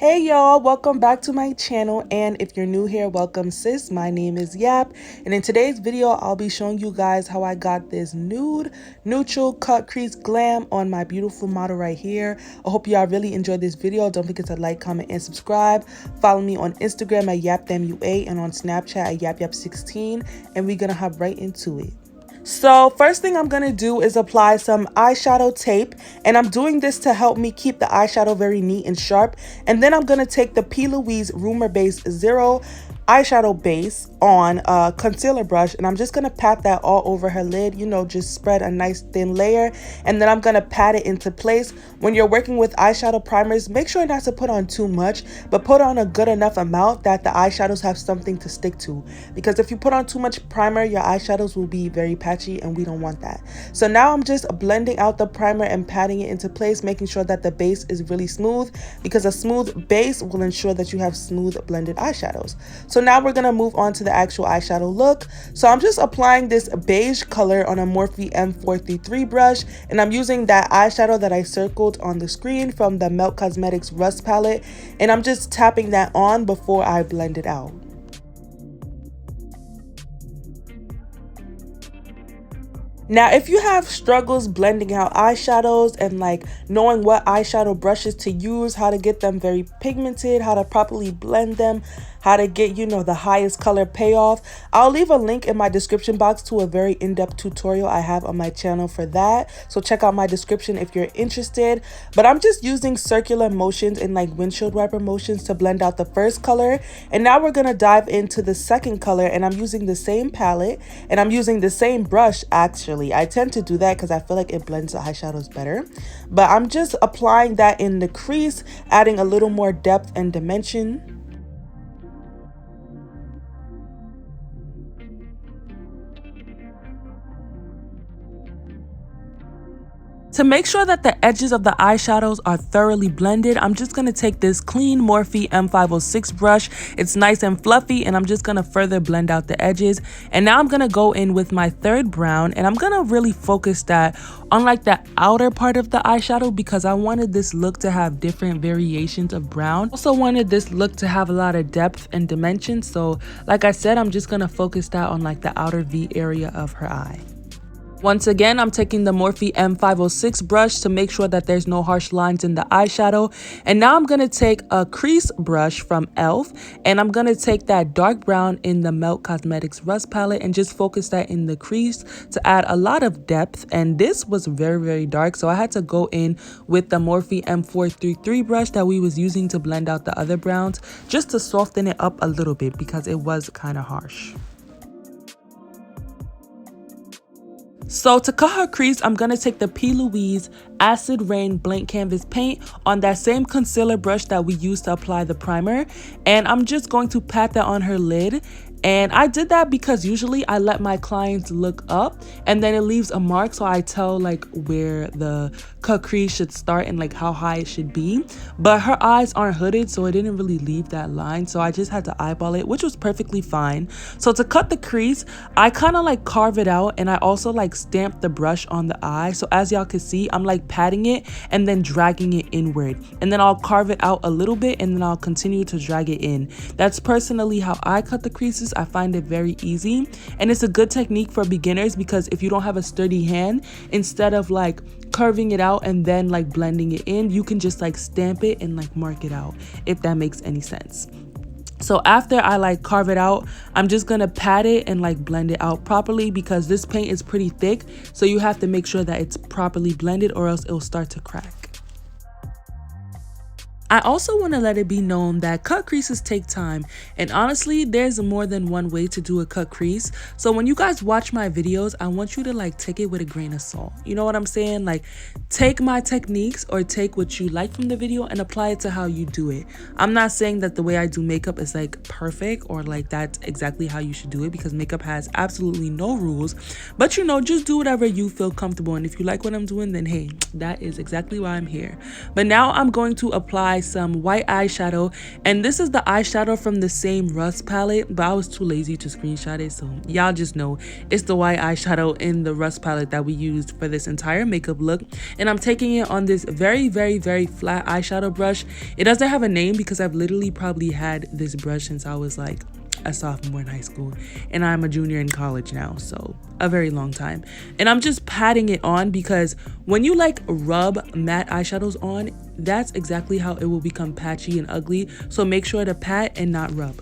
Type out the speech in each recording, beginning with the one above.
Hey y'all, welcome back to my channel, and if you're new here, welcome sis. My name is Yap, and in today's video I'll be showing you guys how I got this nude neutral cut crease glam on my beautiful model right here. I hope y'all really enjoyed this video. Don't forget to like, comment, and subscribe. Follow me on Instagram at YapThamUA and on Snapchat at YapYap16, and we're gonna hop right into it. So first thing I'm going to do is apply some eyeshadow tape, and I'm doing this to help me keep the eyeshadow very neat and sharp. And then I'm going to take the PLOUISE Rumor Base Zero eyeshadow base on a concealer brush, and I'm just going to pat that all over her lid, you know, just spread a nice thin layer, and then I'm going to pat it into place. When you're working with eyeshadow primers, make sure not to put on too much, but put on a good enough amount that the eyeshadows have something to stick to, because if you put on too much primer, your eyeshadows will be very patchy, and we don't want that. So now I'm just blending out the primer and patting it into place, making sure that the base is really smooth, because a smooth base will ensure that you have smooth blended eyeshadows. So now we're going to move on to the actual eyeshadow look. So I'm just applying this beige color on a Morphe M433 brush, and I'm using that eyeshadow that I circled on the screen from the Melt Cosmetics Rust palette, and I'm just tapping that on before I blend it out. Now, if you have struggles blending out eyeshadows and like knowing what eyeshadow brushes to use, how to get them very pigmented, how to properly blend them, how to get, you know, the highest color payoff, I'll leave a link in my description box to a very in-depth tutorial I have on my channel for that. So check out my description if you're interested. But I'm just using circular motions and like windshield wiper motions to blend out the first color. And now we're going to dive into the second color, and I'm using the same palette and I'm using the same brush actually. I tend to do that because I feel like it blends the eyeshadows better. But I'm just applying that in the crease, adding a little more depth and dimension. To make sure that the edges of the eyeshadows are thoroughly blended, I'm just going to take this clean Morphe M506 brush. It's nice and fluffy, and I'm just going to further blend out the edges. And now I'm going to go in with my third brown, and I'm going to really focus that on like the outer part of the eyeshadow, because I wanted this look to have different variations of brown. Also wanted this look to have a lot of depth and dimension. So like I said, I'm just going to focus that on like the outer V area of her eye. Once again, I'm taking the Morphe M506 brush to make sure that there's no harsh lines in the eyeshadow. And now I'm going to take a crease brush from e.l.f. and I'm going to take that dark brown in the Melt Cosmetics Rust palette and just focus that in the crease to add a lot of depth. And this was very, very dark, so I had to go in with the Morphe M433 brush that we was using to blend out the other browns, just to soften it up a little bit because it was kind of harsh. So to cut her crease, I'm going to take the PLOUISE Acid Rain Blank Canvas paint on that same concealer brush that we used to apply the primer. And I'm just going to pat that on her lid. And I did that because usually I let my clients look up and then it leaves a mark, so I tell like where the cut crease should start and like how high it should be. But her eyes aren't hooded, so it didn't really leave that line, so I just had to eyeball it, which was perfectly fine. So to cut the crease, I kind of like carve it out, and I also like stamp the brush on the eye. So as y'all can see, I'm like patting it and then dragging it inward, and then I'll carve it out a little bit and then I'll continue to drag it in. That's personally how I cut the creases. I find it very easy, and it's a good technique for beginners because if you don't have a sturdy hand, instead of like curving it out and then like blending it in, you can just like stamp it and like mark it out, if that makes any sense. So after I like carve it out, I'm just gonna pat it and like blend it out properly, because this paint is pretty thick, so you have to make sure that it's properly blended or else it'll start to crack. I also want to let it be known that cut creases take time, and honestly there's more than one way to do a cut crease. So when you guys watch my videos, I want you to like take it with a grain of salt. You know what I'm saying? Like take my techniques or take what you like from the video and apply it to how you do it. I'm not saying that the way I do makeup is like perfect or like that's exactly how you should do it, because makeup has absolutely no rules. But you know, just do whatever you feel comfortable, and if you like what I'm doing, then hey, that is exactly why I'm here. But now I'm going to apply apply some white eyeshadow, and this is the eyeshadow from the same Rust palette, but I was too lazy to screenshot it, so y'all just know it's the white eyeshadow in the Rust palette that we used for this entire makeup look. And I'm taking it on this very flat eyeshadow brush. It doesn't have a name because I've literally probably had this brush since I was like a sophomore in high school, and I'm a junior in college now, so a very long time. And I'm just patting it on because when you like rub matte eyeshadows on, that's exactly how it will become patchy and ugly. So make sure to pat and not rub.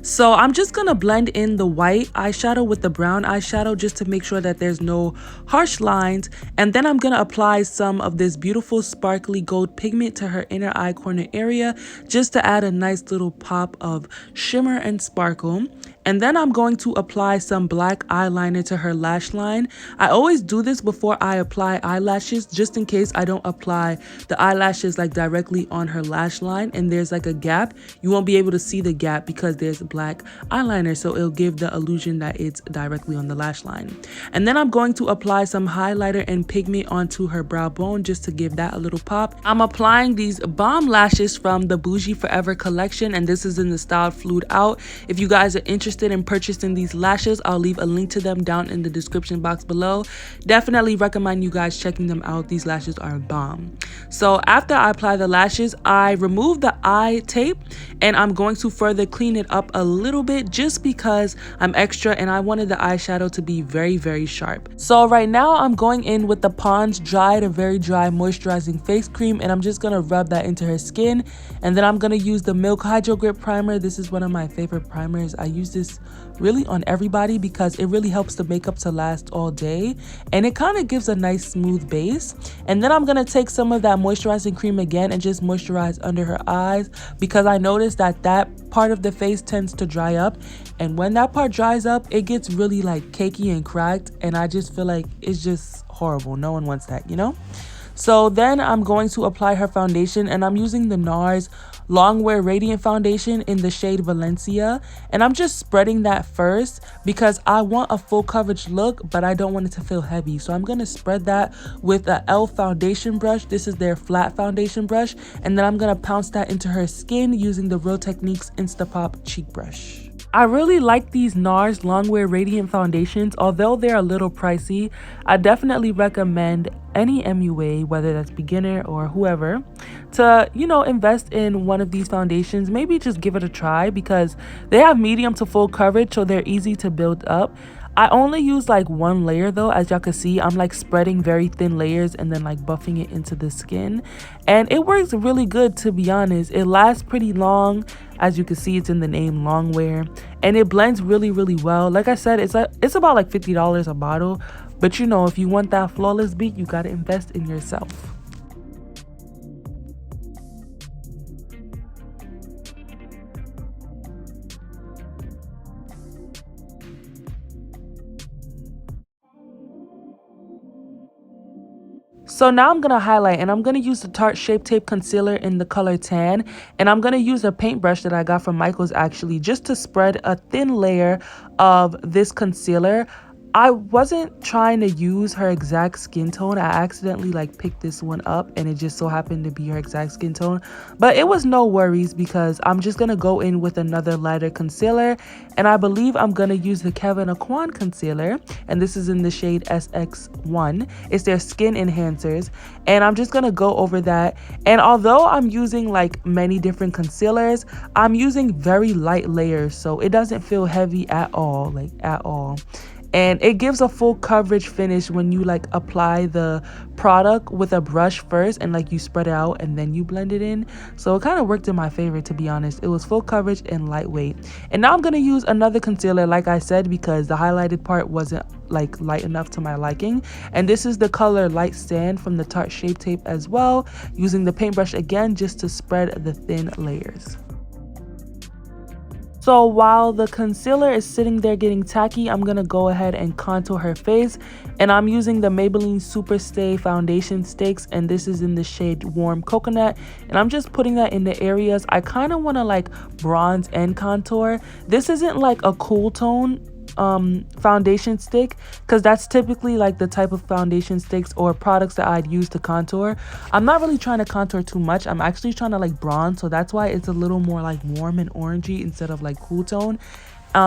So I'm just gonna blend in the white eyeshadow with the brown eyeshadow just to make sure that there's no harsh lines, and then I'm gonna apply some of this beautiful sparkly gold pigment to her inner eye corner area just to add a nice little pop of shimmer and sparkle. And then I'm going to apply some black eyeliner to her lash line. I always do this before I apply eyelashes just in case I don't apply the eyelashes like directly on her lash line and there's like a gap. You won't be able to see the gap because there's black eyeliner, so it'll give the illusion that it's directly on the lash line. And then I'm going to apply some highlighter and pigment onto her brow bone just to give that a little pop. I'm applying these bomb lashes from the BOUJEE Forever collection, and this is in the style Fluid Out. If you guys are interested in purchasing these lashes, I'll leave a link to them down in the description box below. Definitely recommend you guys checking them out. These lashes are bomb. So after I apply the lashes, I remove the eye tape and I'm going to further clean it up a little bit just because I'm extra and I wanted the eyeshadow to be very sharp. So right now I'm going in with the Pond's Dry to Very Dry Moisturizing Face Cream, and I'm just gonna rub that into her skin. And then I'm gonna use the Milk Hydro Grip Primer. This is one of my favorite primers. I use this really on everybody because it really helps the makeup to last all day, and it kind of gives a nice smooth base. And then I'm gonna take some of that moisturizing cream again and just moisturize under her eyes because I noticed that that part of the face tends to dry up, and when that part dries up it gets really like cakey and cracked, and I just feel like it's just horrible. No one wants that, you know? So then I'm going to apply her foundation, and I'm using the NARS Longwear Radiant Foundation in the shade Valencia, and I'm just spreading that first because I want a full coverage look, but I don't want it to feel heavy. So I'm going to spread that with a e.l.f. foundation brush. This is their flat foundation brush, and then I'm going to pounce that into her skin using the Real Techniques Instapop cheek brush. I really like these NARS Longwear Radiant Foundations. Although they're a little pricey, I definitely recommend any MUA, whether that's beginner or whoever, to, you know, invest in one of these foundations. Maybe just give it a try because they have medium to full coverage, so they're easy to build up. I only use like one layer though. As y'all can see, I'm like spreading very thin layers and then like buffing it into the skin, and it works really good, to be honest. It lasts pretty long. As you can see, it's in the name Longwear, and it blends really well. Like I said, it's about like $50 a bottle, but you know, if you want that flawless beat, you gotta invest in yourself. So now I'm going to highlight, and I'm going to use the Tarte Shape Tape Concealer in the color Tan, and I'm going to use a paintbrush that I got from Michael's actually just to spread a thin layer of this concealer. I wasn't trying to use her exact skin tone. I accidentally like picked this one up and it just so happened to be her exact skin tone, but it was no worries because I'm just gonna go in with another lighter concealer, and I believe I'm gonna use the Kevyn Aucoin concealer, and this is in the shade SX1. It's their skin enhancers, and I'm just gonna go over that. And although I'm using like many different concealers, I'm using very light layers, so it doesn't feel heavy at all, like at all. And it gives a full coverage finish when you like apply the product with a brush first and like you spread it out and then you blend it in. So it kind of worked in my favor, to be honest. It was full coverage and lightweight. And now I'm going to use another concealer, like I said, because the highlighted part wasn't like light enough to my liking. And this is the color Light Sand from the Tarte Shape Tape as well, using the paintbrush again just to spread the thin layers. So while the concealer is sitting there getting tacky, I'm going to go ahead and contour her face. And I'm using the Maybelline Superstay Foundation Sticks, and this is in the shade Warm Coconut. And I'm just putting that in the areas I kind of want to like bronze and contour. This isn't like a cool tone. foundation stick, because that's typically like the type of foundation sticks or products that I'd use to contour. I'm not really trying to contour too much. I'm actually trying to like bronze, so that's why it's a little more like warm and orangey instead of like cool tone.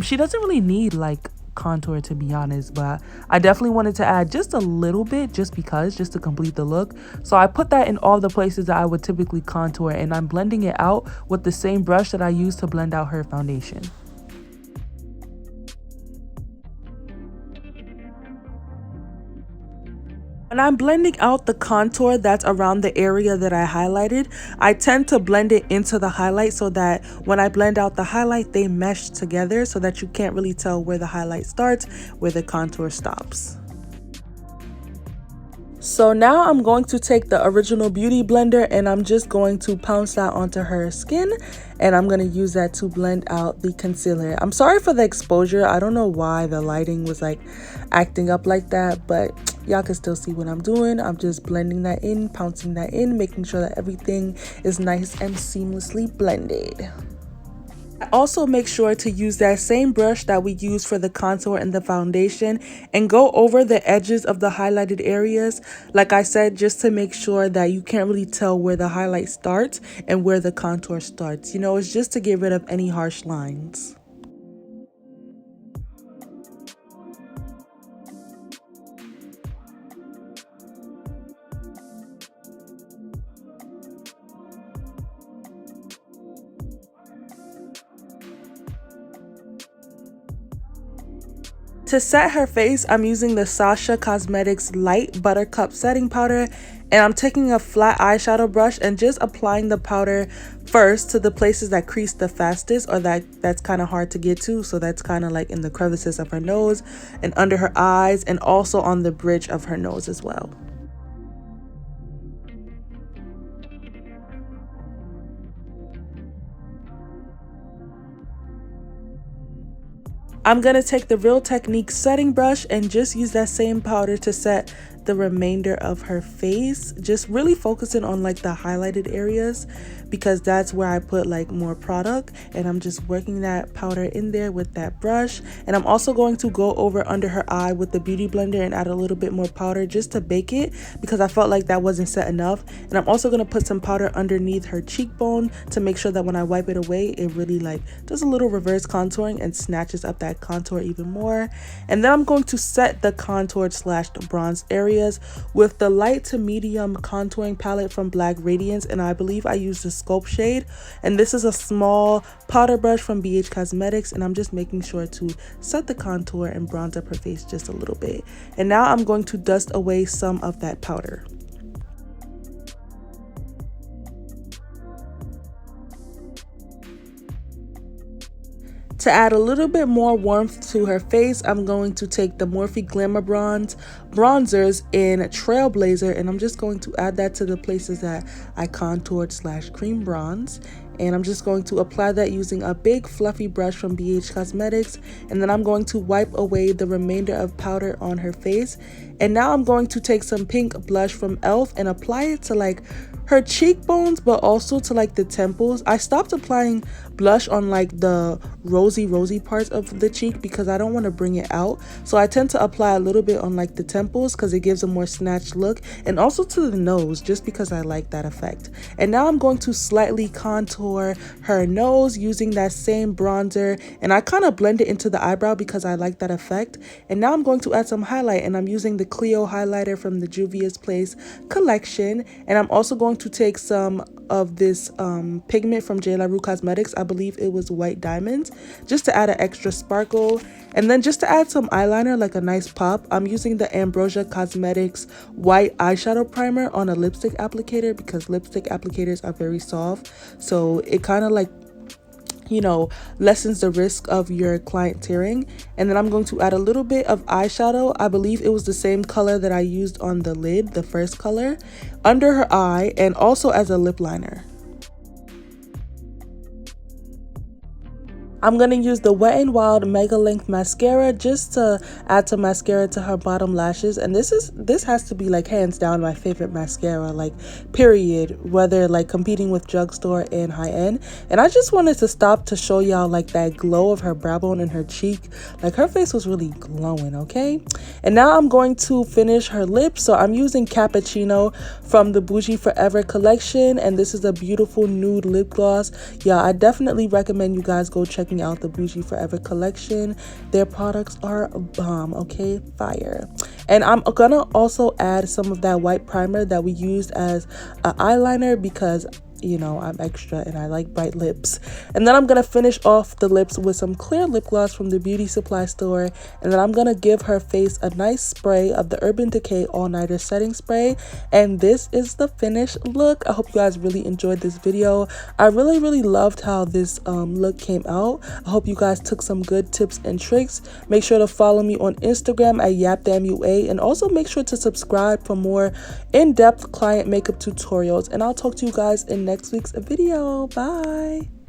She doesn't really need like contour, to be honest, but I definitely wanted to add just a little bit just to complete the look. So I put that in all the places that I would typically contour, and I'm blending it out with the same brush that I used to blend out her foundation. When I'm blending out the contour that's around the area that I highlighted, I tend to blend it into the highlight so that when I blend out the highlight, they mesh together so that you can't really tell where the highlight starts, where the contour stops. So now I'm going to take the original beauty blender and I'm just going to pounce that onto her skin, and I'm going to use that to blend out the concealer. I'm sorry for the exposure. I don't know why the lighting was like acting up like that, but y'all can still see what I'm doing. I'm just blending that in, pouncing that in, making sure that everything is nice and seamlessly blended. I also make sure to use that same brush that we used for the contour and the foundation and go over the edges of the highlighted areas, like I said, just to make sure that you can't really tell where the highlight starts and where the contour starts. You know, it's just to get rid of any harsh lines. To set her face, I'm using the SACHA Cosmetics Light Buttercup Setting Powder, and I'm taking a flat eyeshadow brush and just applying the powder first to the places that crease the fastest, or that's kind of hard to get to. So that's kind of like in the crevices of her nose and under her eyes, and also on the bridge of her nose as well. I'm going to take the Real Technique setting brush and just use that same powder to set the remainder of her face, just really focusing on like the highlighted areas because that's where I put like more product, and I'm just working that powder in there with that brush. And I'm also going to go over under her eye with the beauty blender and add a little bit more powder just to bake it because I felt like that wasn't set enough. And I'm also going to put some powder underneath her cheekbone to make sure that when I wipe it away, it really like does a little reverse contouring and snatches up that contour even more. And then I'm going to set the contoured / bronze areas with the light to medium contouring palette from Black Radiance, and I believe I used the Sculpt shade, and this is a small powder brush from BH Cosmetics, and I'm just making sure to set the contour and bronze up her face just a little bit. And now I'm going to dust away some of that powder. To add a little bit more warmth to her face, I'm going to take the Morphe Glamour Bronze bronzers in Trailblazer, and I'm just going to add that to the places that I contoured / cream bronze. And I'm just going to apply that using a big fluffy brush from BH Cosmetics, and then I'm going to wipe away the remainder of powder on her face. And now I'm going to take some pink blush from e.l.f. and apply it to like her cheekbones, but also to like the temples. I stopped applying blush on like the rosy parts of the cheek because I don't want to bring it out, so I tend to apply a little bit on like the temples because it gives a more snatched look, and also to the nose just because I like that effect. And now I'm going to slightly contour her nose using that same bronzer, and I kind of blend it into the eyebrow because I like that effect. And now I'm going to add some highlight, and I'm using the CLEO highlighter from the Juvia's Place collection, and I'm also going to take some of this pigment from JLARUE Cosmetics. I believe it was White Diamonds, just to add an extra sparkle. And then just to add some eyeliner, like a nice pop, I'm using the Ambrosia Cosmetics white eyeshadow primer on a lipstick applicator because lipstick applicators are very soft, so it kind of like, you know, lessens the risk of your client tearing. And then I'm going to add a little bit of eyeshadow. I believe it was the same color that I used on the lid, the first color, under her eye, and also as a lip liner. I'm going to use the Wet n Wild Mega Length Mascara just to add some mascara to her bottom lashes. And this has to be like hands down my favorite mascara, like period, whether like competing with drugstore and high-end. And I just wanted to stop to show y'all like that glow of her brow bone and her cheek. Like her face was really glowing, okay? And now I'm going to finish her lips. So I'm using Cappuccino from the BOUJEE Forever collection, and this is a beautiful nude lip gloss. Yeah, I definitely recommend you guys go checking out the BOUJEE Forever collection. Their products are bomb, okay? Fire. And I'm gonna also add some of that white primer that we used as an eyeliner because, you know, I'm extra and I like bright lips. And then I'm gonna finish off the lips with some clear lip gloss from the beauty supply store, and then I'm gonna give her face a nice spray of the Urban Decay All Nighter setting spray. And this is the finished look. I hope you guys really enjoyed this video. I really loved how this look came out. I hope you guys took some good tips and tricks. Make sure to follow me on Instagram at YapDamnUA, and also make sure to subscribe for more in-depth client makeup tutorials. And I'll talk to you guys in next week's video. Bye.